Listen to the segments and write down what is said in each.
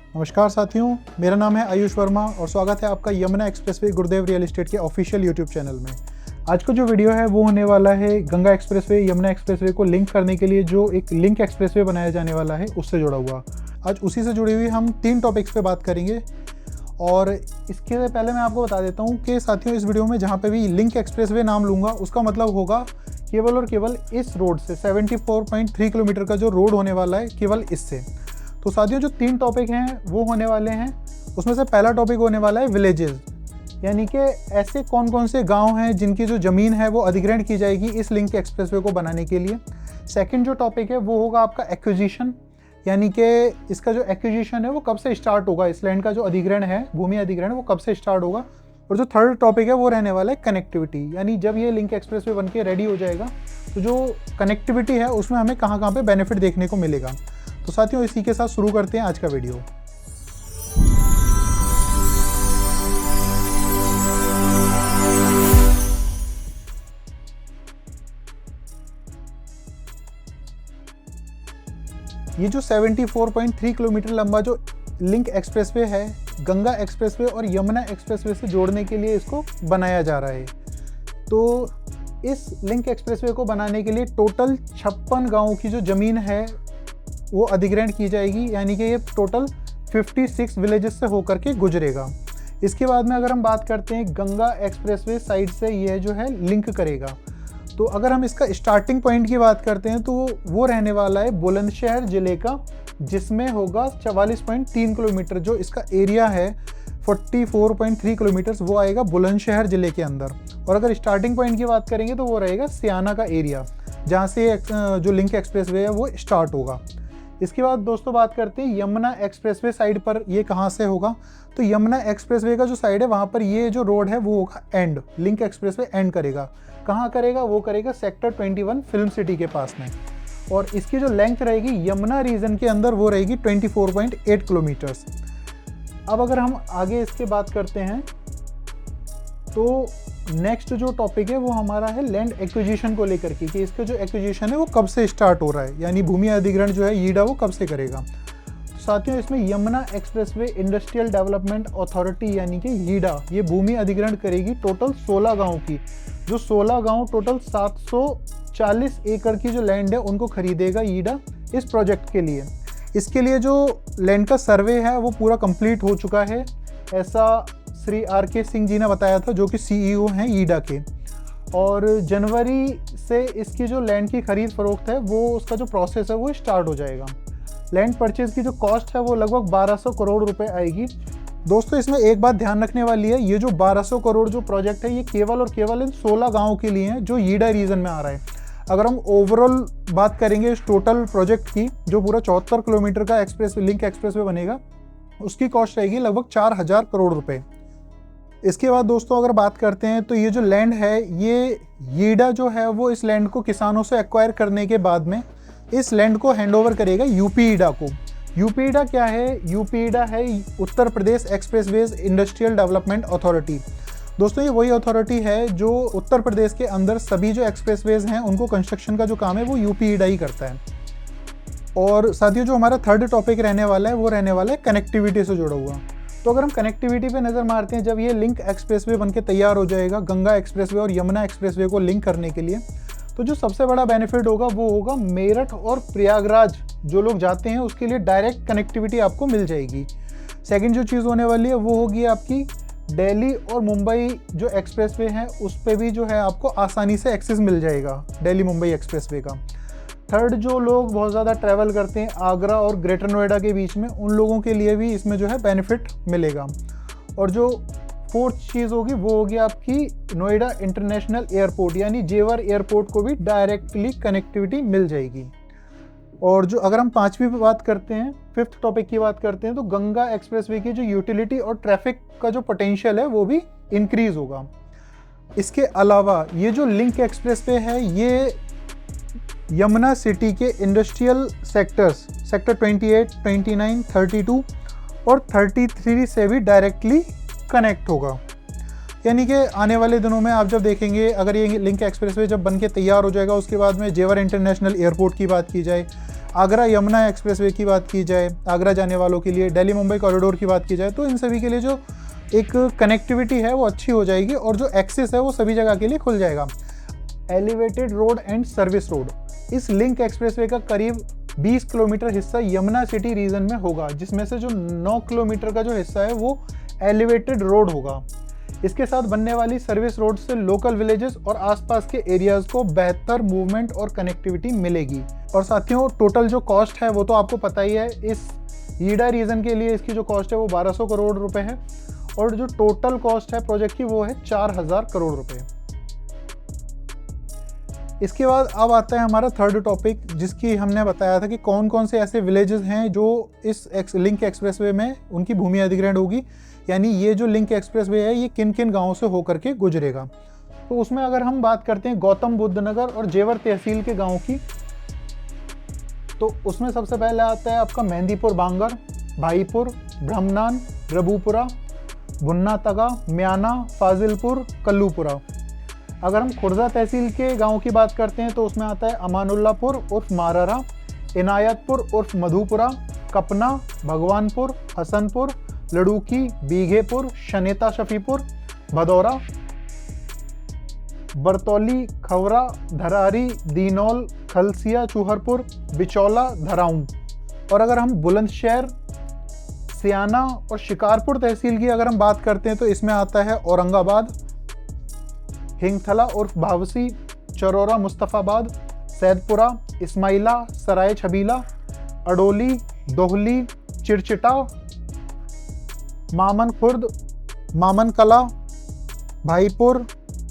नमस्कार साथियों, मेरा नाम है आयुष वर्मा और स्वागत है आपका यमुना एक्सप्रेसवे गुरुदेव रियल एस्टेट के ऑफिशियल यूट्यूब चैनल में। आज का जो वीडियो है वो होने वाला है गंगा एक्सप्रेसवे यमुना एक्सप्रेसवे को लिंक करने के लिए जो एक लिंक एक्सप्रेसवे बनाया जाने वाला है उससे जुड़ा हुआ। आज उसी से जुड़ी हुई हम 3 टॉपिक्स पे बात करेंगे। और इसके पहले मैं आपको बता देता हूँ कि साथियों, इस वीडियो में जहाँ पे भी लिंक एक्सप्रेसवे नाम लूँगा उसका मतलब होगा केवल और केवल इस रोड से 74.3 किलोमीटर का जो रोड होने वाला है, केवल इससे। तो साथियों, जो 3 टॉपिक हैं वो होने वाले हैं। उसमें से पहला टॉपिक होने वाला है विलेजेस, यानी कि ऐसे कौन कौन से गांव हैं जिनकी जो ज़मीन है वो अधिग्रहण की जाएगी इस लिंक एक्सप्रेसवे को बनाने के लिए। सेकंड जो टॉपिक है वो होगा आपका एक्विजिशन, यानी कि इसका जो एक्विजिशन है वो कब से स्टार्ट होगा, इस लैंड का जो अधिग्रहण है, भूमि अधिग्रहण, वो कब से स्टार्ट होगा। और जो थर्ड टॉपिक है वो रहने वाला है कनेक्टिविटी, यानी जब ये लिंक एक्सप्रेसवे बन के रेडी हो जाएगा तो जो कनेक्टिविटी है उसमें हमें कहाँ कहाँ पे बेनिफिट देखने को मिलेगा। तो साथियों, इसी के साथ शुरू करते हैं आज का वीडियो। ये जो 74.3 किलोमीटर लंबा जो लिंक एक्सप्रेसवे है, गंगा एक्सप्रेसवे और यमुना एक्सप्रेसवे से जोड़ने के लिए इसको बनाया जा रहा है। तो इस लिंक एक्सप्रेसवे को बनाने के लिए टोटल 56 गाँवों की जो ज़मीन है वो अधिग्रहण की जाएगी, यानी कि ये टोटल 56 विलेजेस से होकर के गुजरेगा। इसके बाद में अगर हम बात करते हैं गंगा एक्सप्रेसवे साइड से ये जो है लिंक करेगा, तो अगर हम इसका स्टार्टिंग पॉइंट की बात करते हैं तो वो रहने वाला है बुलंदशहर ज़िले का, जिसमें होगा 44.3 किलोमीटर। जो इसका एरिया है 44.3 किलोमीटर्स वो आएगा बुलंदशहर ज़िले के अंदर। और अगर स्टार्टिंग पॉइंट की बात करेंगे तो वो रहेगा सियाना का एरिया, जहाँ से जो लिंक एक्सप्रेसवे है वो स्टार्ट होगा। इसके बाद दोस्तों बात करते हैं यमुना एक्सप्रेसवे साइड पर ये कहाँ से होगा। तो यमुना एक्सप्रेसवे का जो साइड है वहाँ पर ये जो रोड है वो होगा एंड, लिंक एक्सप्रेसवे एंड करेगा। कहाँ करेगा? वो करेगा सेक्टर 21 फिल्म सिटी के पास में। और इसकी जो लेंथ रहेगी यमुना रीजन के अंदर वो रहेगी 24.8 किलोमीटर्स। अब अगर हम आगे इसके बात करते हैं तो नेक्स्ट जो टॉपिक है वो हमारा है लैंड एक्विजिशन को लेकर के, कि इसका जो एक्विजिशन है वो कब से स्टार्ट हो रहा है, यानी भूमि अधिग्रहण जो है यीडा वो कब से करेगा। तो साथियों, इसमें Yamuna expressway industrial development authority यानी कि यीडा ये भूमि अधिग्रहण करेगी टोटल 16 गाँव की। जो 16 गाँव टोटल 740 एकड़ की जो लैंड है उनको खरीदेगा यीडा इस प्रोजेक्ट के लिए। इसके लिए जो लैंड का सर्वे है वो पूरा कंप्लीट हो चुका है, ऐसा श्री RK सिंह जी ने बताया था, जो कि CEO हैं यीडा के। और जनवरी से इसकी जो लैंड की खरीद फरोख्त है वो उसका जो प्रोसेस है वो स्टार्ट हो जाएगा। लैंड परचेज की जो कॉस्ट है वो लगभग 1200 करोड़ रुपए आएगी। दोस्तों, इसमें एक बात ध्यान रखने वाली है, ये जो 1200 करोड़ जो प्रोजेक्ट है ये केवल और केवल इन 16 गाँव के लिए है जो यीडा रीजन में आ रहा है। अगर हम ओवरऑल बात करेंगे इस टोटल प्रोजेक्ट की, जो पूरा 74 किलोमीटर का लिंक एक्सप्रेसवे बनेगा, उसकी कॉस्ट रहेगी लगभग 4000 करोड़ रुपए। इसके बाद दोस्तों अगर बात करते हैं तो ये जो लैंड है ये यीडा जो है वो इस लैंड को किसानों से एक्वायर करने के बाद में इस लैंड को हैंडओवर करेगा यूपी ईडा को। यूपी ईडा क्या है? यूपी ईडा है Uttar Pradesh expressways industrial development authority. दोस्तों, ये वही अथॉरिटी है जो उत्तर प्रदेश के अंदर सभी जो एक्सप्रेसवेज हैं उनको कंस्ट्रक्शन का जो काम है वो यूपी ईडा ही करता है। और साथियों, जो हमारा थर्ड टॉपिक रहने वाला है वो रहने वाला है कनेक्टिविटी से जुड़ा हुआ। तो अगर हम कनेक्टिविटी पे नज़र मारते हैं, जब ये लिंक एक्सप्रेसवे बन के तैयार हो जाएगा गंगा एक्सप्रेसवे और यमुना एक्सप्रेसवे को लिंक करने के लिए, तो जो सबसे बड़ा बेनिफिट होगा वो होगा मेरठ और प्रयागराज जो लोग जाते हैं उसके लिए डायरेक्ट कनेक्टिविटी आपको मिल जाएगी। सेकंड जो चीज़ होने वाली है वो होगी आपकी दिल्ली और मुंबई जो एक्सप्रेसवे हैं उस पर भी जो है आपको आसानी से एक्सेस मिल जाएगा दिल्ली मुंबई एक्सप्रेसवे का। थर्ड, जो लोग बहुत ज़्यादा ट्रैवल करते हैं आगरा और ग्रेटर नोएडा के बीच में, उन लोगों के लिए भी इसमें जो है बेनिफिट मिलेगा। और जो फोर्थ चीज़ होगी वो होगी आपकी नोएडा इंटरनेशनल एयरपोर्ट, यानी जेवर एयरपोर्ट को भी डायरेक्टली कनेक्टिविटी मिल जाएगी। और जो अगर हम 5वीं बात करते हैं, 5th टॉपिक की बात करते हैं, तो गंगा एक्सप्रेसवे की जो यूटिलिटी और ट्रैफिक का जो पोटेंशियल है वो भी इंक्रीज होगा। इसके अलावा ये जो लिंक एक्सप्रेसवे है ये यमुना सिटी के इंडस्ट्रियल सेक्टर्स सेक्टर 28, 29, 32 और 33 से भी डायरेक्टली कनेक्ट होगा। यानी कि आने वाले दिनों में आप जब देखेंगे, अगर ये लिंक एक्सप्रेसवे जब बन के तैयार हो जाएगा, उसके बाद में जेवर इंटरनेशनल एयरपोर्ट की बात की जाए, आगरा यमुना एक्सप्रेसवे की बात की जाए, आगरा जाने वालों के लिए, दिल्ली मुंबई कॉरिडोर की बात की जाए, तो इन सभी के लिए जो एक कनेक्टिविटी है वो अच्छी हो जाएगी और जो एक्सेस है वो सभी जगह के लिए खुल जाएगा। Elevated road and service road, इस लिंक एक्सप्रेसवे का करीब 20 किलोमीटर हिस्सा यमुना सिटी रीजन में होगा, जिसमें से जो 9 किलोमीटर का जो हिस्सा है वो एलिवेटेड रोड होगा। इसके साथ बनने वाली सर्विस रोड से लोकल विलेजेस और आसपास के एरियाज को बेहतर मूवमेंट और कनेक्टिविटी मिलेगी। और साथियों, टोटल जो कॉस्ट है वो तो आपको पता ही है, इस ईडा रीजन के लिए इसकी जो कॉस्ट है वो 1200 करोड़ रुपए है और जो टोटल कॉस्ट है प्रोजेक्ट की वो है 4000 करोड़ रुपए। इसके बाद अब आता है हमारा थर्ड टॉपिक, जिसकी हमने बताया था कि कौन कौन से ऐसे विलेजेस हैं जो इस लिंक एक्सप्रेसवे में उनकी भूमि अधिग्रहण होगी, यानी ये जो लिंक एक्सप्रेसवे है ये किन किन गांवों से होकर के गुजरेगा। तो उसमें अगर हम बात करते हैं गौतम बुद्ध नगर और जेवर तहसील के गाँव की, तो उसमें सबसे पहले आता है आपका मेहंदीपुर बांगर, भाईपुर, ब्रह्मनान, रबूपुरा, भुन्ना तगा, म्याना, फाजिलपुर, कल्लूपुरा। अगर हम खुर्जा तहसील के गांव की बात करते हैं तो उसमें आता है अमानुल्लापुर उर्फ मारारा, इनायतपुर उर्फ मधुपुरा, कपना, भगवानपुर, हसनपुर, लड़ूकी, बीघेपुर, शनेता शफीपुर, भदौरा, बरतौली, खवरा, धरारी, दीनौल, खलसिया, चूहरपुर, बिचौला, धराऊं। और अगर हम बुलंदशहर, सियाना और शिकारपुर तहसील की अगर हम बात करते हैं तो इसमें आता है औरंगाबाद, हिंगथला उर्फ भावसी, चरौरा मुस्तफ़ाबाद, सैदपुरा, इस्माइला, सराय छबीला, अडोली, दोहली, चिरचिटा, मामन खुर्द, मामन कला, भाईपुर,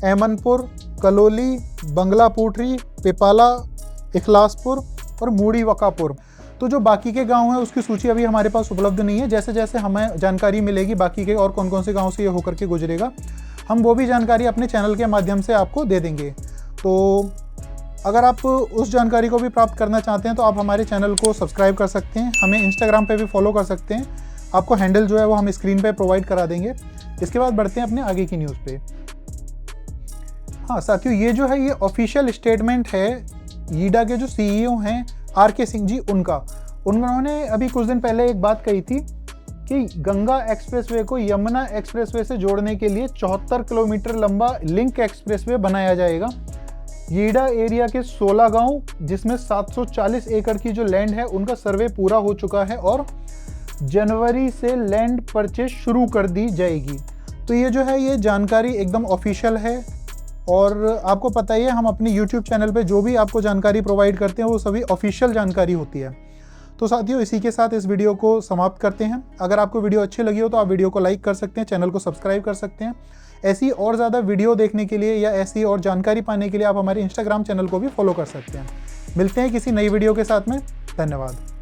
एमनपुर, कलोली, बंगला पूटरी, पिपाला, इखलासपुर और मूड़ी वकापुर। तो जो बाकी के गांव हैं उसकी सूची अभी हमारे पास उपलब्ध नहीं है। जैसे जैसे हमें जानकारी मिलेगी बाकी के और कौन कौन से गांव से ये होकर के गुजरेगा, हम वो भी जानकारी अपने चैनल के माध्यम से आपको दे देंगे। तो अगर आप उस जानकारी को भी प्राप्त करना चाहते हैं तो आप हमारे चैनल को सब्सक्राइब कर सकते हैं, हमें इंस्टाग्राम पे भी फॉलो कर सकते हैं। आपको हैंडल जो है वो हम स्क्रीन पे प्रोवाइड करा देंगे। इसके बाद बढ़ते हैं अपने आगे की न्यूज़ पे। हाँ साथियों, ये जो है ये ऑफिशियल स्टेटमेंट है ईडा के जो CEO हैं RK सिंह जी, उन्होंने अभी कुछ दिन पहले एक बात कही थी कि गंगा एक्सप्रेसवे को यमुना एक्सप्रेसवे से जोड़ने के लिए 74 किलोमीटर लंबा लिंक एक्सप्रेसवे बनाया जाएगा। ईडा एरिया के 16 गांव, जिसमें 740 एकड़ की जो लैंड है उनका सर्वे पूरा हो चुका है और जनवरी से लैंड परचेज शुरू कर दी जाएगी। तो ये जो है ये जानकारी एकदम ऑफिशियल है और आपको पता ही है हम अपने YouTube चैनल पे जो भी आपको जानकारी प्रोवाइड करते हैं वो सभी ऑफिशियल जानकारी होती है। तो साथियों, इसी के साथ इस वीडियो को समाप्त करते हैं। अगर आपको वीडियो अच्छी लगी हो तो आप वीडियो को लाइक कर सकते हैं, चैनल को सब्सक्राइब कर सकते हैं। ऐसी और ज़्यादा वीडियो देखने के लिए या ऐसी और जानकारी पाने के लिए आप हमारे इंस्टाग्राम चैनल को भी फॉलो कर सकते हैं। मिलते हैं किसी नई वीडियो के साथ में। धन्यवाद।